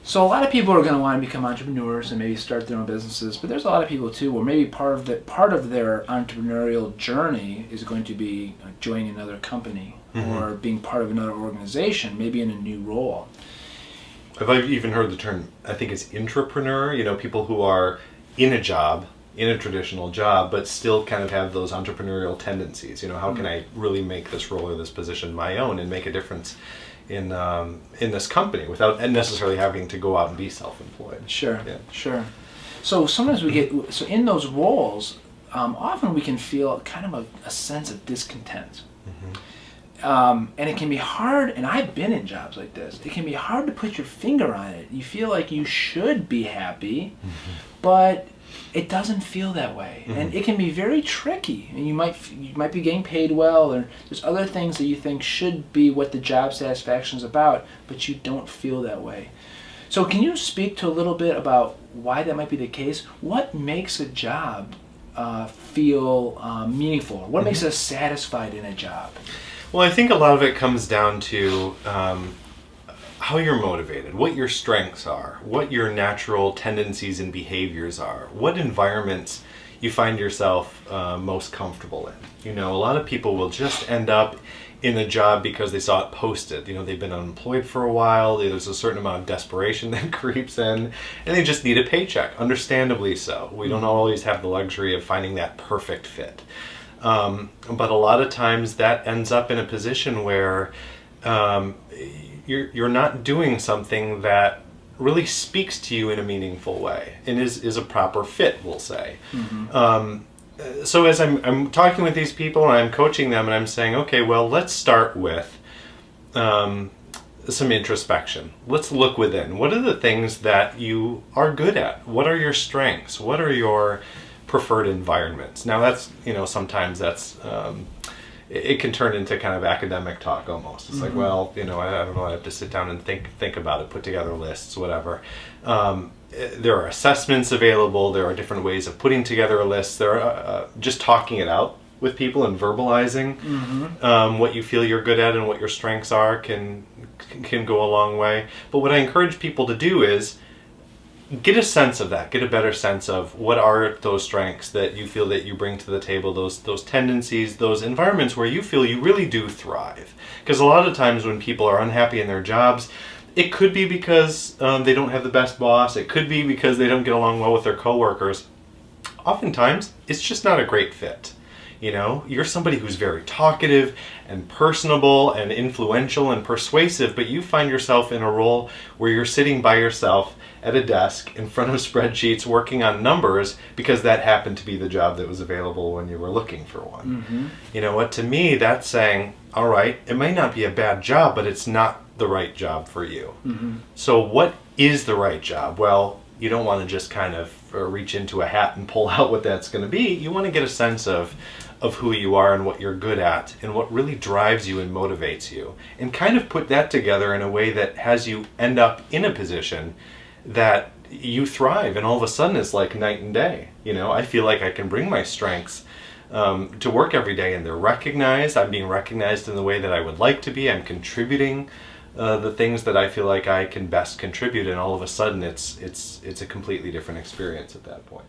So a lot of people are going to want to become entrepreneurs and maybe start their own businesses, but there's a lot of people too where maybe part of their entrepreneurial journey is going to be joining another company or being part of another organization, maybe in a new role. I've even heard the term, I think it's intrapreneur, people who are in a job, in a traditional job, but still kind of have those entrepreneurial tendencies. How can I really make this role or this position my own and make a difference in this company without necessarily having to go out and be self-employed. Sure, Yeah. sure. So sometimes so in those roles, often we can feel kind of a sense of discontent. And it can be hard, and I've been in jobs like this, it can be hard to put your finger on it. You feel like you should be happy, but it doesn't feel that way, and it can be very tricky. And you might be getting paid well, or there's other things that you think should be what the job satisfaction is about, but you don't feel that way. So can you speak to a little bit about why that might be the case? What makes a job feel meaningful? What makes us satisfied in a job? Well, I think a lot of it comes down to how you're motivated, what your strengths are, what your natural tendencies and behaviors are, what environments you find yourself most comfortable in. A lot of people will just end up in a job because they saw it posted. They've been unemployed for a while, there's a certain amount of desperation that creeps in, and they just need a paycheck, understandably so. We don't always have the luxury of finding that perfect fit. But a lot of times that ends up in a position where you're not doing something that really speaks to you in a meaningful way and is a proper fit, we'll say. So as I'm talking with these people and I'm coaching them and I'm saying, okay, well, let's start with some introspection. Let's look within. What are the things that you are good at? What are your strengths? What are your preferred environments? Now that's, sometimes that's, it can turn into kind of academic talk almost. It's like, well, I don't know, I have to sit down and think about it, put together lists, whatever. There are assessments available. There are different ways of putting together a list. There are just talking it out with people and verbalizing what you feel you're good at and what your strengths are can go a long way. But what I encourage people to do is get a sense of that, get a better sense of what are those strengths that you feel that you bring to the table, those tendencies, those environments where you feel you really do thrive. Because a lot of times when people are unhappy in their jobs, it could be because they don't have the best boss, it could be because they don't get along well with their coworkers. Oftentimes, it's just not a great fit. You're somebody who's very talkative and personable and influential and persuasive, but you find yourself in a role where you're sitting by yourself at a desk in front of spreadsheets working on numbers because that happened to be the job that was available when you were looking for one. You know what? To me, that's saying, all right, it may not be a bad job, but it's not the right job for you. So what is the right job? Well, you don't want to just kind of reach into a hat and pull out what that's going to be. You want to get a sense of who you are and what you're good at and what really drives you and motivates you, and kind of put that together in a way that has you end up in a position that you thrive, and all of a sudden it's like night and day. I feel like I can bring my strengths to work every day, and they're recognized. I'm being recognized in the way that I would like to be. I'm contributing the things that I feel like I can best contribute, and all of a sudden it's a completely different experience at that point.